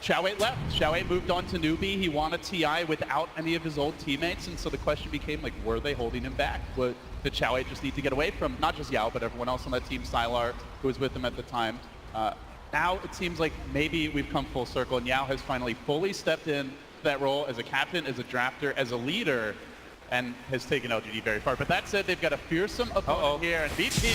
Xiao8 left. Xiao8 moved on to newbie. He won a TI without any of his old teammates, and so the question became, like, were they holding him back? Did Xiao8 just need to get away from not just Yao, but everyone else on that team, Sylar, who was with him at the time? Now it seems like maybe we've come full circle, and Yao has finally fully stepped in that role as a captain, as a drafter, as a leader, and has taken LGD very far. But that said, they've got a fearsome opponent here, and VP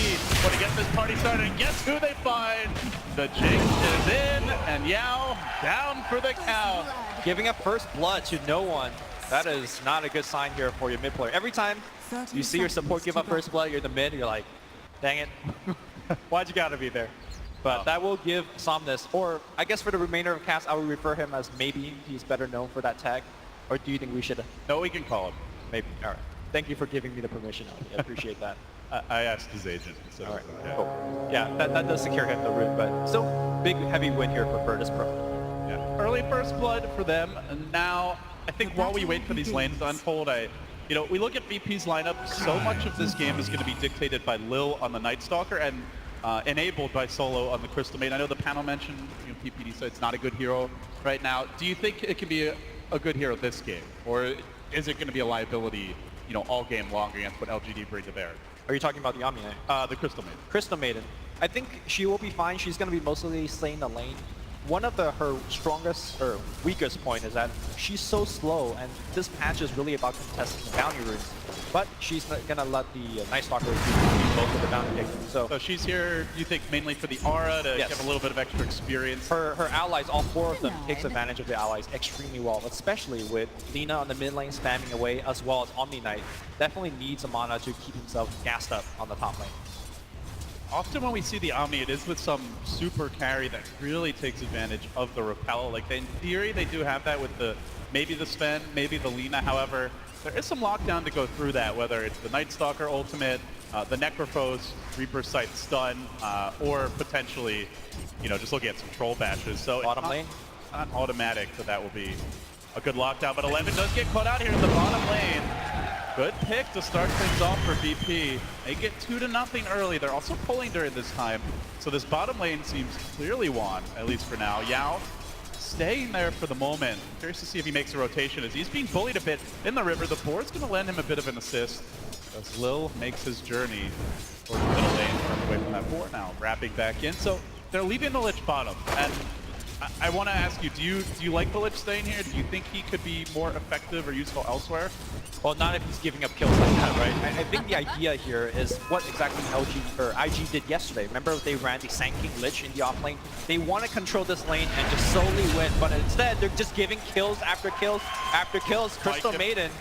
want to get this party started, and guess who they find? The Jinx is in, and Yao down for the count. Giving up first blood to no one. That is not a good sign here for your mid player. Every time you see your support give up first blood, you're in the mid, you're like, dang it, why'd you gotta be there? But that will give Somnus, or I guess for the remainder of cast, I would refer him as maybe he's better known for that tag. Or do you think we should? No, we can call him. Maybe. All right. Thank you for giving me the permission. I appreciate that. I asked his agent. So all right. Yeah. Cool. Yeah, that does secure him the route, but still big, heavy win here for Virtus.pro. Yeah. Early first blood for them, and now I think while we wait for these lanes to unfold, we look at VP's lineup. So much of this game is going to be dictated by Lil on the Night Stalker and enabled by Solo on the Crystal Maid. I know the panel mentioned, PPD said it's not a good hero right now. Do you think it can be a good hero this game, or is it going to be a liability, all game long against what Lgd bring to bear? Are you talking about the Omni Knight? The Crystal Maiden. Crystal Maiden. I think she will be fine. She's going to be mostly staying the lane. One of her strongest or weakest point is that she's so slow, and this patch is really about contesting the bounty runes. But she's gonna let the Night Stalker do both of the bounty kicking. So she's here, you think, mainly for the aura to give a little bit of extra experience. Her allies, all four of them, takes advantage of the allies extremely well, especially with Lina on the mid lane spamming away, as well as Omni Knight. Definitely needs a mana to keep himself gassed up on the top lane. Often when we see the Omni, it is with some super carry that really takes advantage of the repel. Like, in theory, they do have that with maybe the Sven, maybe the Lina. However, there is some lockdown to go through that, whether it's the Night Stalker ultimate, the Necrophos, Reaper Sight stun, or potentially, just looking at some troll bashes. So bottom lane? Not automatic that will be a good lockdown, but 11 does get caught out here in the bottom lane. Good pick to start things off for VP. They get 2-0 early. They're also pulling during this time. So this bottom lane seems clearly won, at least for now. Yao staying there for the moment. Curious to see if he makes a rotation as he's being bullied a bit in the river. The board's going to lend him a bit of an assist as Lil makes his journey towards the middle lane, away from that board now, wrapping back in. So they're leaving the Lich bottom. And I want to ask you, do you like the Lich staying here? Do you think he could be more effective or useful elsewhere? Well, not if he's giving up kills like that, right? I think the idea here is what exactly IG did yesterday. Remember they ran the Sand King Lich in the off lane? They want to control this lane and just solely win, but instead they're just giving kills after kills after kills. Crystal Maiden.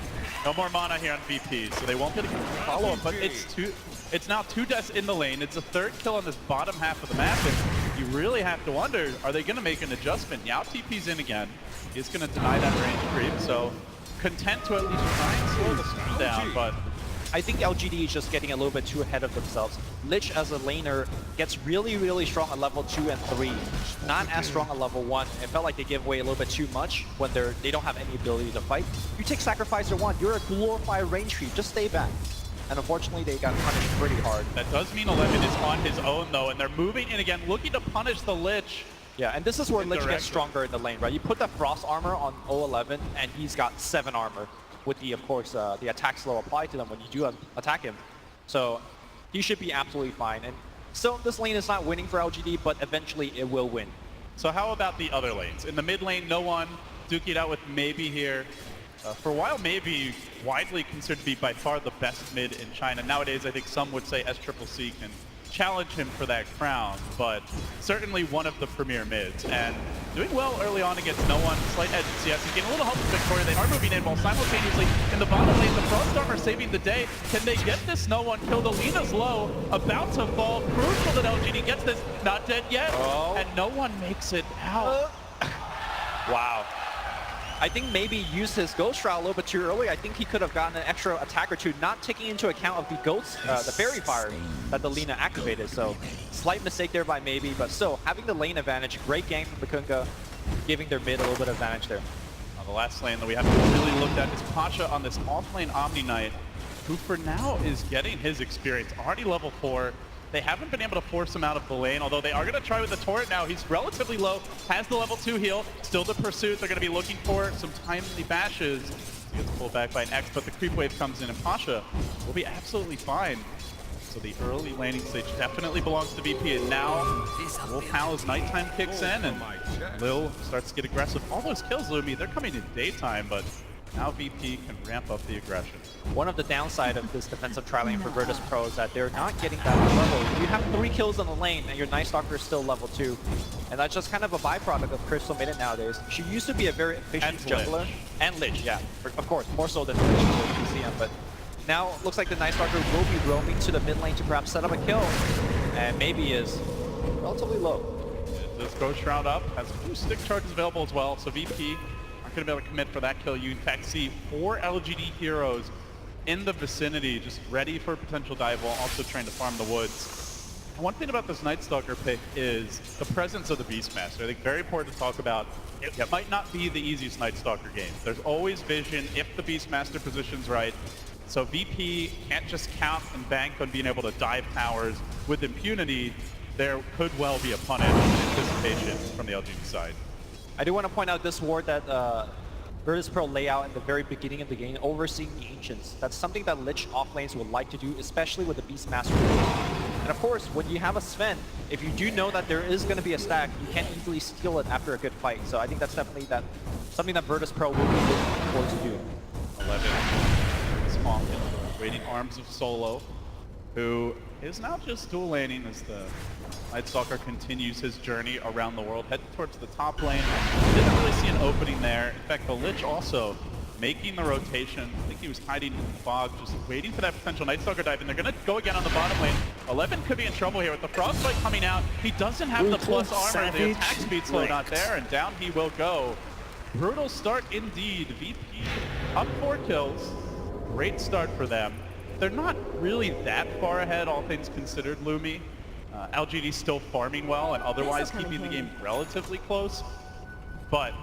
No more mana here on VP, so they won't get a follow-up, but it's now 2 deaths in the lane. It's a third kill on this bottom half of the map, and you really have to wonder, are they going to make an adjustment? Yao TP's in again. He's going to deny that range creep, so content to at least try and slow the speed down, but I think Lgd is just getting a little bit too ahead of themselves. Lich as a laner gets really, really strong at level 2 and 3. Not as strong at level 1. It felt like they give away a little bit too much when they don't have any ability to fight. You take Sacrificer 1, you're a glorified range creep, just stay back. And unfortunately, they got punished pretty hard. That does mean 11 is on his own though, and they're moving in again, looking to punish the Lich. Yeah, and this is where Lich gets stronger in the lane, right? You put the Frost armor on 011, and he's got 7 armor, with the, of course, the attack slow applied to them when you do attack him. So he should be absolutely fine. And still, this lane is not winning for Lgd, but eventually it will win. So how about the other lanes? In the mid lane, no one duking it out with Maybe here. For a while, Maybe widely considered to be by far the best mid in China. Nowadays, I think some would say SCCC can challenge him for that crown, but certainly one of the premier mids, and doing well early on against no one. Slight edge in CS, he's getting a little help from Victoria. They are moving in while simultaneously in the bottom lane, the Frost Armor saving the day. Can they get this no one kill? The Lina's low, about to fall. Crucial that Lgd gets this, not dead yet, and no one makes it out. Wow. I think maybe used his Ghost Shroud a little bit too early. I think he could have gotten an extra attack or two, not taking into account of the Ghost, the Fairy Fire that the Lina activated. So slight mistake there by Maybe, but still having the lane advantage. Great game from Bakunga, giving their mid a little bit of advantage there. The last lane that we haven't really looked at is Pasha on this off-lane Omni Knight, who for now is getting his experience. Already level 4, They haven't been able to force him out of the lane, although they are going to try with the turret now. He's relatively low, has the level 2 heal, still the pursuit. They're going to be looking for some timely bashes. He gets pulled back by an X, but the creep wave comes in, and Pasha will be absolutely fine. So the early laning stage definitely belongs to VP, and now Wolfhowl as nighttime kicks in, and Lil starts to get aggressive. All those kills, Lumi, they're coming in daytime, but now VP can ramp up the aggression. One of the downside of this defensive trialing for Virtus.pro is that they're not getting that level. You have 3 kills on the lane, and your Night Stalker is still level 2. And that's just kind of a byproduct of Crystal Maiden nowadays. She used to be a very efficient jungler. And Lich, yeah. Of course, more so than Lich with PCM, but now it looks like the Night Stalker will be roaming to the mid lane to perhaps set up a kill. And maybe is relatively low. This Ghost Shroud up, has a few stick charges available as well, so VP aren't going to be able to commit for that kill. You in fact see 4 LGD heroes in the vicinity, just ready for a potential dive while also trying to farm the woods. One thing about this Night Stalker pick is the presence of the Beastmaster. I think very important to talk about. It might not be the easiest Night Stalker game. There's always vision if the Beastmaster position's right. So VP can't just count and bank on being able to dive towers with impunity. There could well be a punish anticipation from the LGD side. I do want to point out this ward that Virtus.pro lay out in the very beginning of the game, overseeing the Ancients. That's something that Lich offlanes would like to do, especially with the Beastmaster. And of course, when you have a Sven, if you do know that there is going to be a stack, you can't easily steal it after a good fight. So I think that's definitely something that Virtus.pro will be looking forward to do. 11 small kill, waiting arms of Solo, who is now just dual laning as the Night Stalker continues his journey around the world, heading towards the top lane. Didn't really see an opening there. In fact, the Lich also making the rotation. I think he was hiding in the fog, just waiting for that potential Night Stalker dive, and they're going to go again on the bottom lane. 11 could be in trouble here with the Frostbite coming out. He doesn't have the plus armor, the attack speed slow not there, and down he will go. Brutal start indeed. VP up 4 kills. Great start for them. They're not really that far ahead, all things considered, Lumi. LGD still farming well and otherwise keeping the game relatively close. But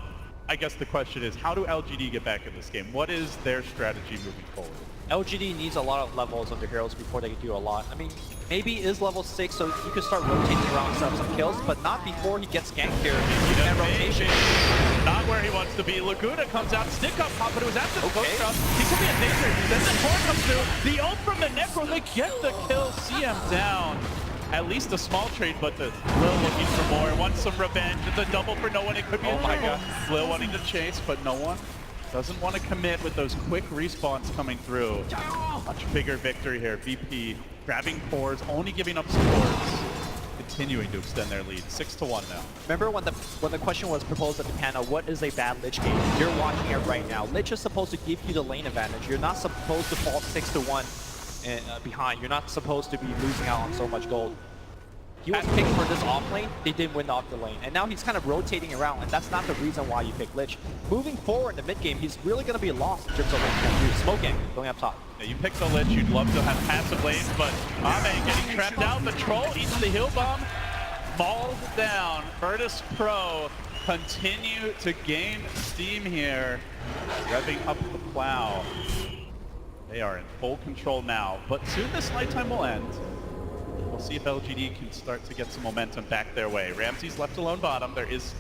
I guess the question is, how do LGD get back in this game? What is their strategy moving forward? LGD needs a lot of levels of their heroes before they can do a lot. I mean, maybe is level 6, so you can start rotating around and set up some kills, but not before he gets ganked here. That rotation. Not where he wants to be. Laguna comes out, stick up pop, but it was after the close round. He could be in danger. Then the Tor comes through. The ult from the Necro, they get the kill. CM down. At least a small trade, but the Lil looking for more. Wants some revenge. It's a double for no one. It could be Lil wanting to chase, but no one. Doesn't want to commit with those quick respawns coming through. Much bigger victory here. VP grabbing cores, only giving up supports, continuing to extend their lead. 6-1 now. Remember when the question was proposed at the panel, what is a bad Lich game? You're watching it right now. Lich is supposed to give you the lane advantage. You're not supposed to fall 6-1 behind. You're not supposed to be losing out on so much gold. He was picked for this off lane, they didn't win off the lane. And now he's kind of rotating around, and that's not the reason why you pick Lich. Moving forward in the mid game, he's really going to be lost in terms of lane. Smoking, going up top. Yeah, you pick the Lich, you'd love to have passive lanes, but Maher getting trapped out. The Troll eats the heal bomb, mauled down. Virtus.pro continue to gain steam here, revving up the plow. They are in full control now, but soon this nighttime will end. We'll see if LGD can start to get some momentum back their way. Ramsey's left alone bottom. There is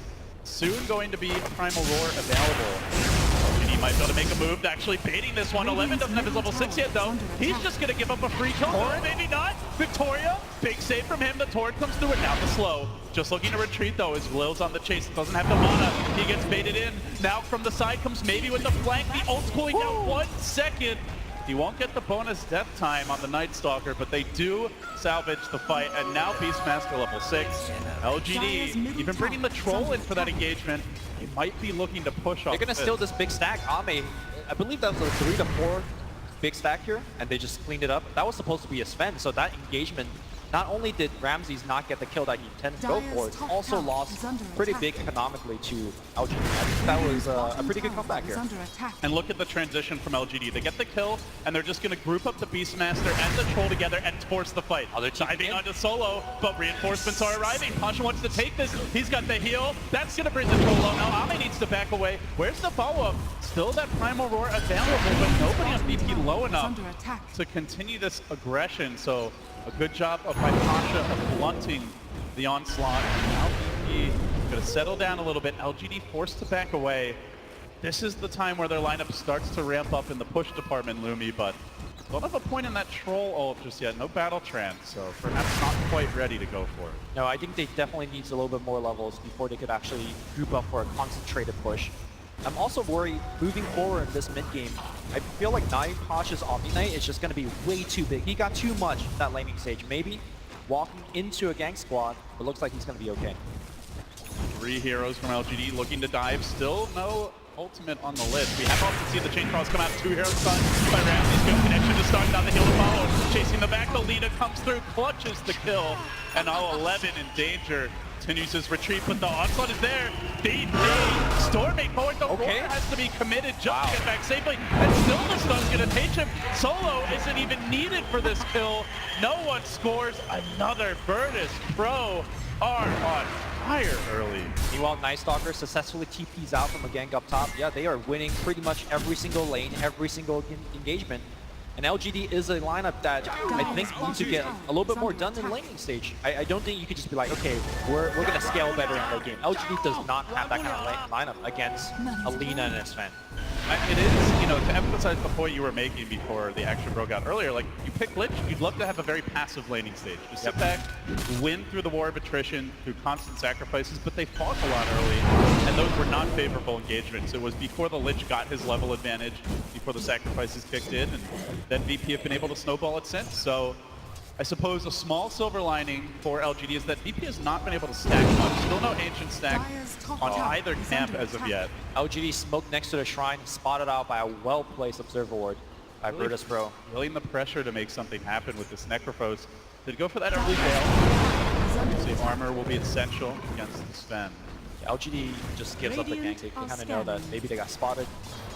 soon going to be a Primal Roar available. LGD might be able to make a move to actually baiting this one. 11 doesn't have his level 6 yet though. He's just going to give up a free kill. Or maybe not. Victoria, big save from him. The Tord comes through it. Now the slow. Just looking to retreat though as Lil's on the chase. Doesn't have the mana. He gets baited in. Now from the side comes maybe with the flank. The ult's cooling down 1 second. He won't get the bonus death time on the Night Stalker, but they do salvage the fight, and now Beastmaster level 6. LGD even bringing the Troll in for that engagement. He might be looking to push off. They're going to steal this big stack. Ame, I believe that was a 3 to 4 big stack here, and they just cleaned it up. That was supposed to be a Sven, so that engagement, not only did Ramses not get the kill that he intended to go for, it also lost pretty big economically to LGD. I think that was a pretty good comeback here. And look at the transition from LGD. They get the kill, and they're just going to group up the Beastmaster and the Troll together and force the fight. They're diving onto Solo, but reinforcements are arriving. Pasha wants to take this. He's got the heal. That's going to bring the Troll low. Now Ame needs to back away. Where's the follow-up? Still that Primal Roar available, but nobody on VP low enough to continue this aggression. So A good job by Pasha of blunting the onslaught. And now VP going to settle down a little bit. Lgd forced to back away. This is the time where their lineup starts to ramp up in the push department, Lumi, but don't have a point in that troll ult just yet. No battle trance, so perhaps not quite ready to go for it. No, I think they definitely need a little bit more levels before they could actually group up for a concentrated push. I'm also worried moving forward in this mid game. I feel like Na'Vi Pasha's Omni Knight is just going to be way too big. He got too much that laning stage. Maybe walking into a gank squad, it looks like he's going to be okay. 3 heroes from Lgd looking to dive. Still no ultimate on the list. We have also seen the chain cross come out. 2 heroes stunned by Ramsey's good connection to start down the hill to follow. Chasing the back, the Lina comes through, clutches the kill, and now 11 in danger. Continues his retreat, but the onslaught is there. BP storming forward. The roar has to be committed just to get back safely, and still the stun's gonna take him. Solo isn't even needed for this kill. No one scores. Another Virtus.pro are on fire early. Meanwhile, Night Stalker successfully TPs out from a gank up top. Yeah, they are winning pretty much every single lane, every single engagement. And Lgd is a lineup that I think needs to get a little bit more done in laning stage. I don't think you could just be like, okay, we're going to scale better in the game. Lgd does not have that kind of lineup against a Lina and a Sven. It is, you know, to emphasize the point you were making before the action broke out earlier, like, you pick Lich, you'd love to have a very passive laning stage. Just sit back, win through the war of attrition, through constant sacrifices, but they fought a lot early, and those were not favorable engagements. It was before the Lich got his level advantage, before the sacrifices kicked in, and then VP have been able to snowball it since. So I suppose a small silver lining for Lgd is that VP has not been able to stack much. Still no ancient stack on either camp as of yet. Lgd smoked next to the shrine, spotted out by a well-placed observer ward by Virtus.pro. Feeling the pressure to make something happen with this Necrophos. Did go for that early veil. See, armor will be essential against the Sven. Lgd just gives up the gank. They kind of know that maybe they got spotted.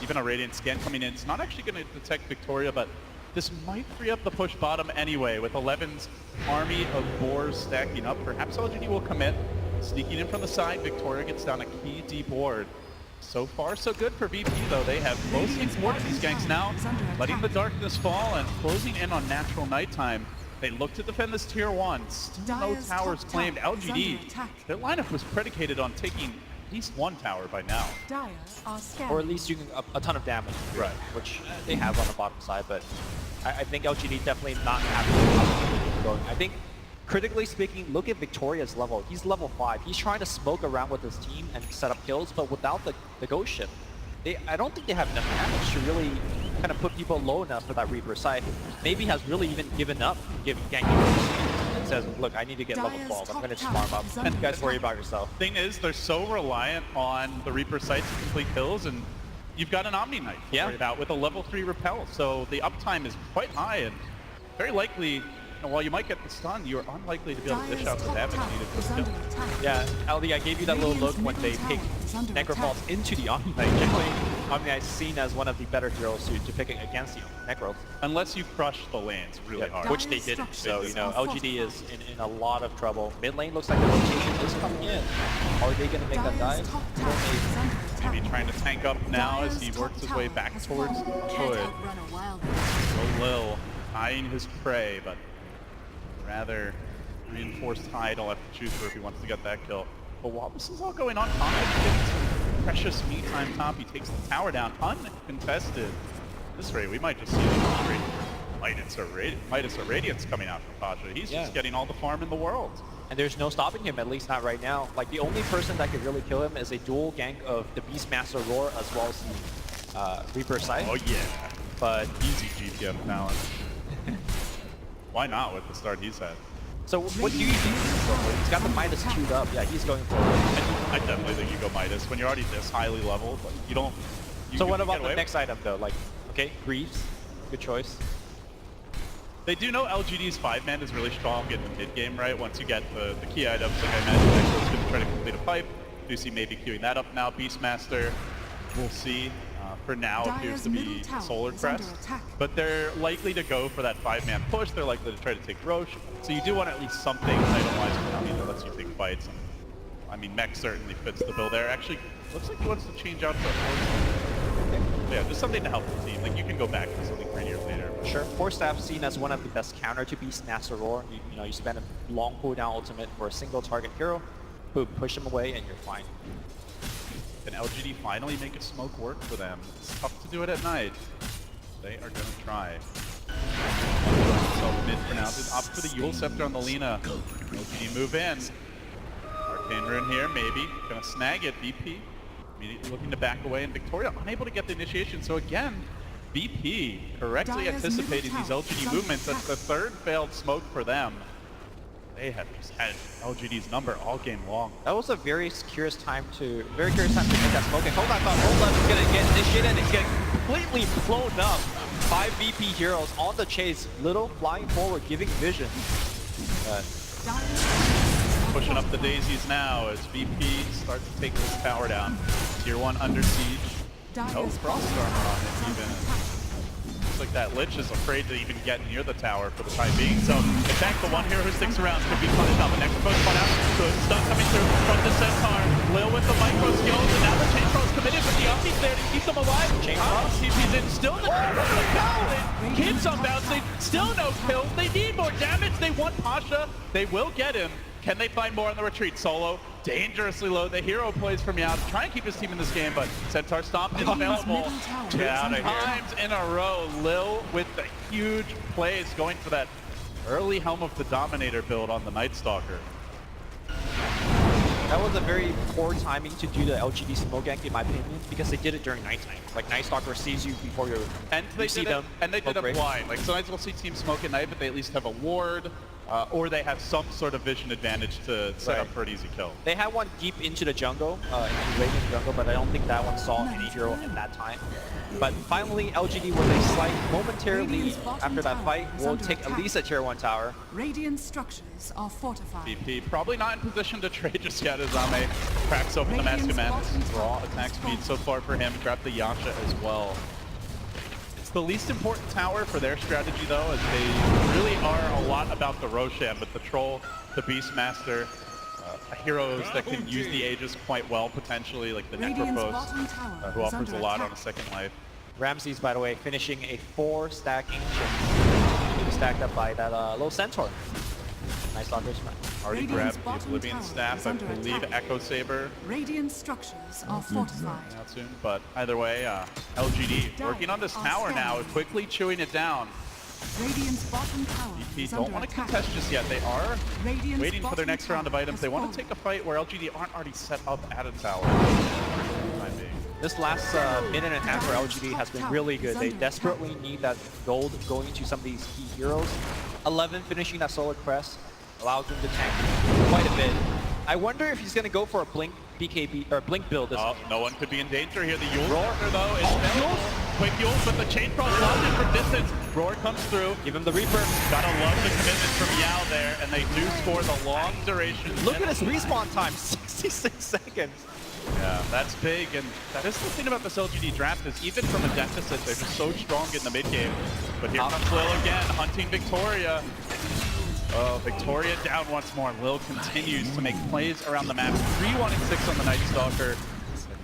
Even a Radiant scan coming in. It's not actually going to detect Victoria, but this might free up the push bottom anyway. With 11's army of boars stacking up, perhaps Lgd will commit. Sneaking in from the side, Victoria gets down a key deep ward. So far, so good for VP, though. They have mostly thwarted these ganks now, letting the darkness fall and closing in on natural nighttime. They look to defend this tier 1. Still no towers claimed. Lgd, their lineup was predicated on taking at least 1 tower by now. Or at least doing a ton of damage, right? Which they have on the bottom side, but I think Lgd definitely not happy going. I think, critically speaking, look at Victoria's level. He's level 5. He's trying to smoke around with his team and set up kills, but without the ghost ship, I don't think they have enough damage to really kind of put people low enough for that Reaper side. Maybe has really even given up ganking and says, look, I need to get level 12. I'm going to just farm up. And you guys worry about yourself. Thing is, they're so reliant on the Reaper site to complete kills, and you've got an Omni Knight to worry about with a level 3 repel. So the uptime is quite high, and very likely, while you might get the stun, you're unlikely to be able to dish out the damage needed for the kill. Yeah, LD, I gave you that little look when they picked Necropulse into the Omni Knight. Generally, Omni Knight's seen as one of the better heroes to pick against the Necro. Unless you crush the lanes really hard. Which they didn't, so, you know, Lgd is in a lot of trouble. Mid lane looks like the rotation is coming in. Are they going to make that dive? Maybe trying to tank up now as he works his way back towards the hood. So Lil eyeing his prey, but rather reinforced hide. He'll have to choose for if he wants to get that kill. But while this is all going on, Conductors gets some precious me time top. He takes the tower down uncontested. At this rate, we might just see the straight Midas or Radiance coming out from Pasha. He's just getting all the farm in the world. And there's no stopping him, at least not right now. Like, the only person that could really kill him is a dual gank of the Beastmaster Roar as well as the Reaper side. Oh yeah, but easy GTF talent. Why not with the start he's had? So what do you think? He's got the Midas queued up. Yeah, he's going for it. I definitely think you go Midas when you're already this highly leveled. Like, you don't. So what about the next item though? Like, okay, Greaves, good choice. They do know Lgd's 5-man is really strong in the mid game, right? Once you get the key items, like I mentioned, Exo's going to try to complete a pipe. Do see maybe queuing that up now. Beastmaster, we'll see. For now, appears to be Solar Crest, but they're likely to go for that 5-man push. They're likely to try to take Roche, so you do want at least something item-wise that lets you take fights. And, I mean, Mech certainly fits the bill there. Actually, looks like he wants to change out for a Yeah, just something to help the team. Like, you can go back to something greedier later. Sure. Force Staff seen as one of the best counter to Beastmaster Roar. You know, you spend a long cooldown ultimate for a single target hero, boom, push him away, and you're fine. Can LGD finally make a smoke work for them? It's tough to do it at night. They are gonna try. So mid for now. Just opt for the Yule Scepter on the Lina. LGD move in. Arcane Rune here, maybe. Gonna snag it, VP. Immediately looking to back away, and Victoria unable to get the initiation. So again, VP correctly anticipating these LGD movements. That's the third failed smoke for them. They have just had LGD's number all game long. That was a very curious time to make that smoke. And hold on, I thought Roll was gonna get initiated and get completely blown up. 5 VP heroes on the chase, little flying forward, giving vision. Pushing up the daisies now as VP starts to take this tower down. Tier 1 under siege. No frost armor on it even. Looks like that Lich is afraid to even get near the tower for the time being. So, in fact, the one hero who sticks around could be punished out. The next post spun out. Good stun coming through from the Centaur. Lil with the micro skills, and now the Chain Throw's committed, but the Opti's there to keep them alive. Chain Throw, TP's in, still the Chain keeps on bouncing, still no kills. They need more damage. They want Pasha. They will get him. Can they find more on the retreat? Solo, dangerously low. The hero plays from Meow to try and keep his team in this game, but Centaur Stomp is available. 2 times in a row. Lil with the huge plays going for that early Helm of the Dominator build on the Night Stalker. That was a very poor timing to do the LGD smoke gank, in my opinion, because they did it during nighttime. Like, Night Stalker sees you before you see them. And they did it blind. Like, sometimes we'll see teams smoke at night, but they at least have a ward. Or they have some sort of vision advantage to set up for an easy kill. They had one deep into the jungle, into Radiant jungle, but I don't think that one saw any hero at that time. But finally, LGD with a slight momentary lead after that fight will take at least a tier 1 tower. Radiant structures are fortified. VP probably not in position to trade just yet as Ame cracks open the Mask Command. Raw attack speed so far for him. Grab the Yasha as well. It's the least important tower for their strategy though, as they really are a lot about the Roshan, but the Troll, the Beastmaster, heroes that can use the Aegis quite well potentially, like the Necropos, who offers a lot on a second life. Ramses, by the way, finishing a 4-stack Ancient, stacked up by that little Centaur. Nice Stalker smash. Already grabbed the Oblivion Staff, I believe Echo Saber. Radiant structures are fortified. Not soon, but either way, LGD working on this tower now, quickly chewing it down. Radiant's bottom tower VP don't want to contest just yet. They are waiting for their next round of items. They want to take a fight where LGD aren't already set up at a tower. This last minute and a half for LGD has been really good. They desperately need that gold going into some of these key heroes. 11 finishing that Solar Crest allows them to tank quite a bit. I wonder if he's going to go for a Blink BKB or Blink build this game. No one could be in danger here. The Yule Scepter though is failed. Quick Yule, but the Chain Frost locked in from distance. Roar comes through. Give him the Reaper. Gotta love the commitment from Yao there, and they do score the long duration. Look at his respawn time, 66 seconds. Yeah, that's big, and that is the thing about this LGD draft is even from a deficit, they're just so strong in the mid game. But here comes Lil again, hunting Victoria. Oh, Victoria down once more. Lil continues to make plays around the map. 3-1-6 on the Night Stalker.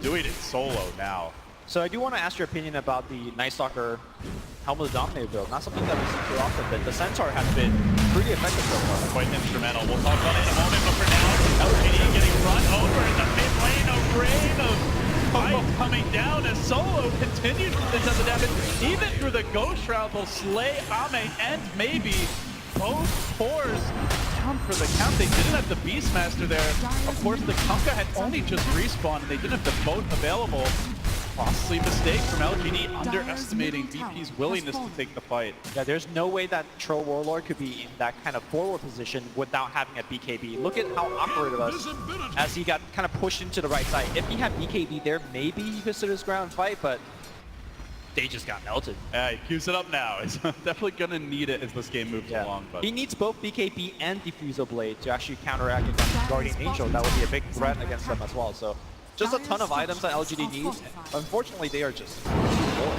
Doing it solo now. So I do want to ask your opinion about the Night Stalker Helm of the Dominator build. Not something that we see too often, but the Centaur has been pretty effective so far. Quite instrumental. We'll talk about it in a moment, but for now, LGD getting run over in the mid lane. A rain of fight coming down as Solo continues to do the damage. Even through the Ghost Shroud, will slay Ame and maybe both cores down for the count. They didn't have the Beastmaster there. Of course, the Kunkka had only just respawned, and they didn't have the boat available. Costly mistake from LGD, underestimating VP's willingness to take the fight. Yeah, there's no way that Troll Warlord could be in that kind of forward position without having a BKB. Look at how awkward it was as he got kind of pushed into the right side. If he had BKB there, maybe he could sit his ground and fight, but they just got melted. Yeah, he queues it up now. He's definitely going to need it as this game moves along. But he needs both BKB and Diffusal Blade to actually counteract against Guardian Angel. That would be a big threat against them as well. So just a ton of items that LGD needs. Unfortunately, they are just low.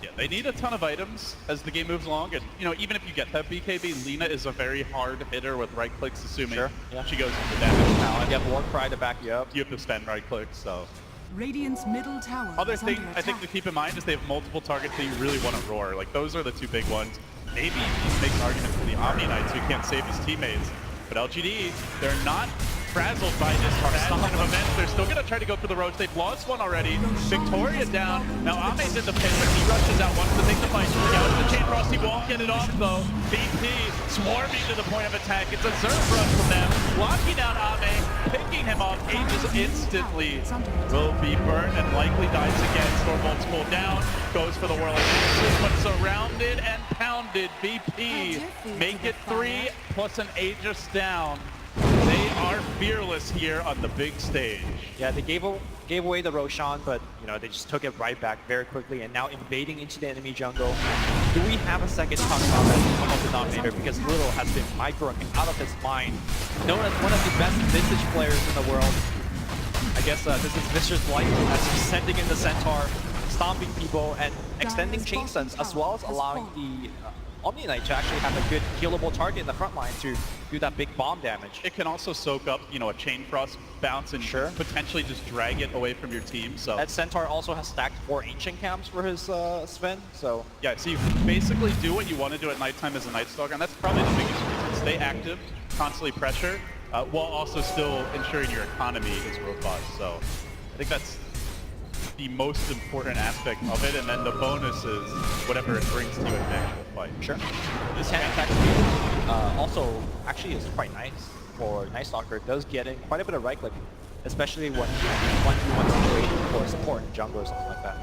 Yeah, they need a ton of items as the game moves along. And, you know, even if you get that BKB, Lina is a very hard hitter with right clicks, assuming she goes into damage. Now, and you have Warcry to back you up. You have to spend right clicks, so. Radiant's middle tower Other is thing under I think to attack. keep in mind is they have multiple targets that you really want to roar. Like those are the two big ones. Maybe he's making an argument for the Omni Knights who can't save his teammates. But LGD, they're not frazzled by this bad kind of event. They're still going to try to go for the Roach. They've lost one already. Victoria down. Now Ame's in the pit, but he rushes out, wants to take the fight. Out of the Chain Frost, he won't get it off though. VP swarming to the point of attack. It's a Zerg rush from them. Locking down Ame, picking him off. Aegis instantly will be burned and likely dies again. Stormbolt's pulled down, goes for the whirling axis, but surrounded and pounded. VP make it 3 plus an Aegis down. They are fearless here on the big stage. Yeah, they gave away the Roshan, but you know they just took it right back very quickly, and now invading into the enemy jungle. Do we have a second to talk about that common denominator? Because Little has been microing out of his mind, known as one of the best vintage players in the world. I guess this is Mr.'s life as he's sending in the Centaur, stomping people, and extending chain sense, as well as allowing the Omni Knight to actually have a good killable target in the front line to do that big bomb damage. It can also soak up, you know, a Chain Frost bounce and potentially just drag it away from your team. So that Centaur also has stacked 4 Ancient Camps for his Sven, so... yeah, so you basically do what you want to do at nighttime as a Night Stalker, and that's probably the biggest reason. Stay active, constantly pressure, while also still ensuring your economy is robust. So I think that's the most important aspect of it, and then the bonus is whatever it brings to you in the actual fight. Sure. This 10 attack speed also actually is quite nice for Night Stalker. It does get in quite a bit of right click, especially when you want to trade for support in jungle or something like that.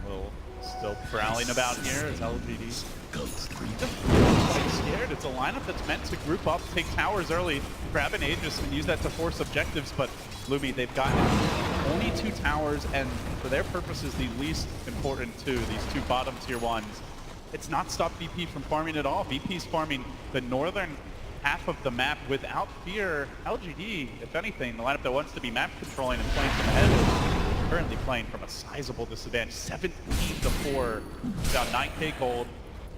Will still prowling about here as LGD quite scared. It's a lineup that's meant to group up, take towers early, grab an Aegis and use that to force objectives, but Lumi, they've gotten only 2 towers, and for their purposes, the least important 2, these 2 bottom tier ones. It's not stopped VP from farming at all. VP's farming the northern half of the map without fear. LGD, if anything, the lineup that wants to be map controlling and playing from ahead, currently playing from a sizable disadvantage, 17-4, down 9k gold.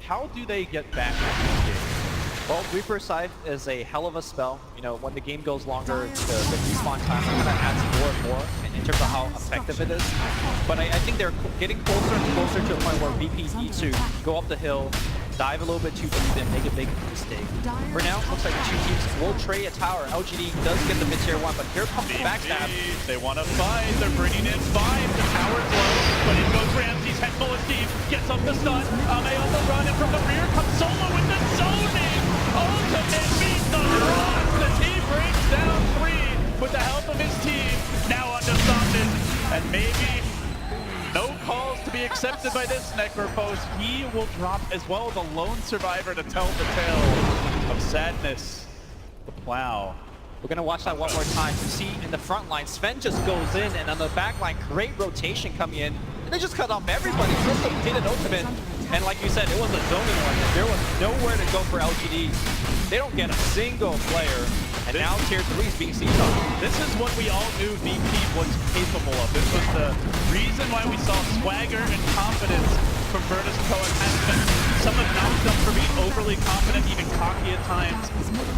How do they get back in this game? Well, Reaper Scythe is a hell of a spell. You know, when the game goes longer, the respawn time kind of adds more and more in terms of how effective it is. But I think they're getting closer and closer to a point where VP needs to go up the hill, dive a little bit too deep, and make a big mistake. For now, it looks like the 2 teams will trade a tower. LGD does get the mid-tier 1, but here comes the backstab. They want to fight. They're bringing in 5. The tower's low, but in goes Ramsey's head full of steam. Gets up the stun. Ame on the run, and from the rear comes Solo with the zoning. Ultimate beats the rocks. The team brings down 3 with the help of his team. Now on to Sandin, and maybe no calls to be accepted by this Necropost. He will drop as well as a lone survivor to tell the tale of sadness. The plow. We're going to watch that one more time. You see in the front line, Sven just goes in, and on the back line, great rotation coming in. And they just cut off everybody. First the hit an ultimate. And like you said, it was a zoning one. There was nowhere to go for LGD. They don't get a single player. And now tier 3 is being seized on. This is what we all knew VP was capable of. This was the reason why we saw swagger and confidence from Virtus.pro and some have knocked them for being overly confident, even cocky at times.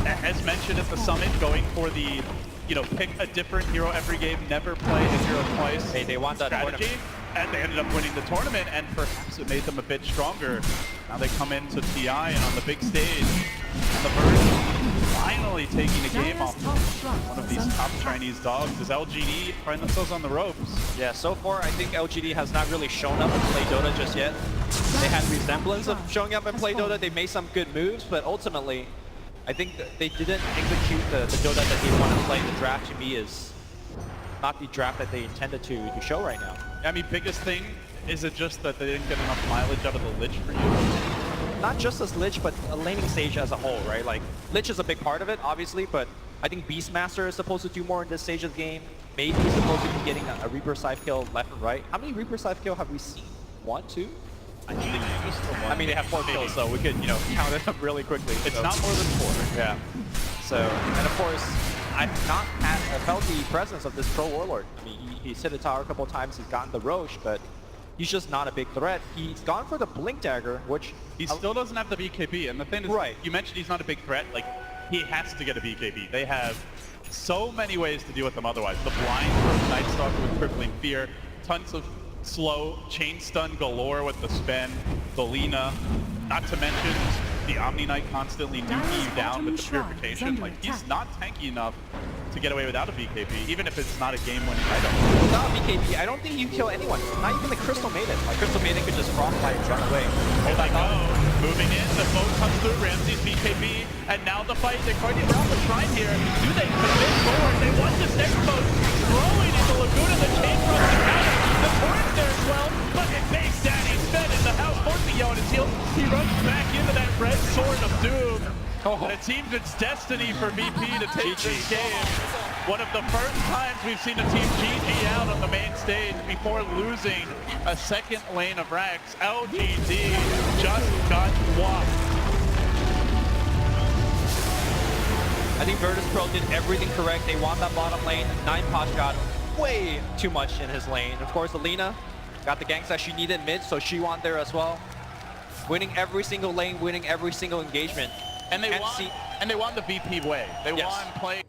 As mentioned at the summit, going for the, you know, pick a different hero every game, never play the hero twice. Hey, they want that strategy. And they ended up winning the tournament, and perhaps it made them a bit stronger. Now they come into TI and on the big stage, on the verge, finally taking a game off one of these top Chinese dogs. Does LGD find themselves on the ropes? Yeah, so far I think LGD has not really shown up and played Dota just yet. They had resemblance of showing up and play Dota. They made some good moves, but ultimately, I think they didn't execute the Dota that they want to play. The draft to me is not the draft that they intended to show right now. I mean, biggest thing, is it just that they didn't get enough mileage out of the Lich for you? Not just as Lich, but a laning stage as a whole, right? Like, Lich is a big part of it, obviously, but I think Beastmaster is supposed to do more in this stage of the game. Maybe he's supposed to be getting a Reaper Scythe kill left and right. How many Reaper Scythe kill have we seen? 1, 2? I think just the one. I mean, they have 4 kills, so we could, you know, count it up really quickly. It's so. not more than 4. Yeah. So, and of course, I've not felt the presence of this Pro Warlord. I mean, he's hit a tower a couple of times, he's gotten the Roche, but he's just not a big threat. He's gone for the Blink Dagger, which... He still doesn't have the BKB, and the thing is, right. You mentioned he's not a big threat. Like, he has to get a BKB. They have so many ways to deal with them otherwise. The blind from Night Stalker with Crippling Fear, tons of slow chain stun galore with the Spen, the Lina, not to mention the Omni Knight constantly nuking you down with the Purification. Like, he's not tanky enough to get away without a BKB, even if it's not a game-winning item. Without BKB, I don't think you kill anyone. Not even the Crystal Maiden. Like, Crystal Maiden could just frostbite and run away. Here they go. Moving in, the boat comes through, Ramsey's BKB, and now the fight. They're going to get around the shrine here. Do they commit forward? They want this next boat throwing into Laguna, the chain from the counter. The torrent there as well, but it makes Daddy's fed in the house, forcing Yo on his heels. He runs back into that red sword of doom. And it seems it's destiny for VP to take this game. One of the first times we've seen a team GG out on the main stage before losing a second lane of Rax. Lgd just got whopped. I think Virtus.pro did everything correct. They won that bottom lane. 9Posh got way too much in his lane. Of course, Lina got the ganks that she needed mid, so she won there as well. Winning every single lane, winning every single engagement. And they won the VP way. They won playing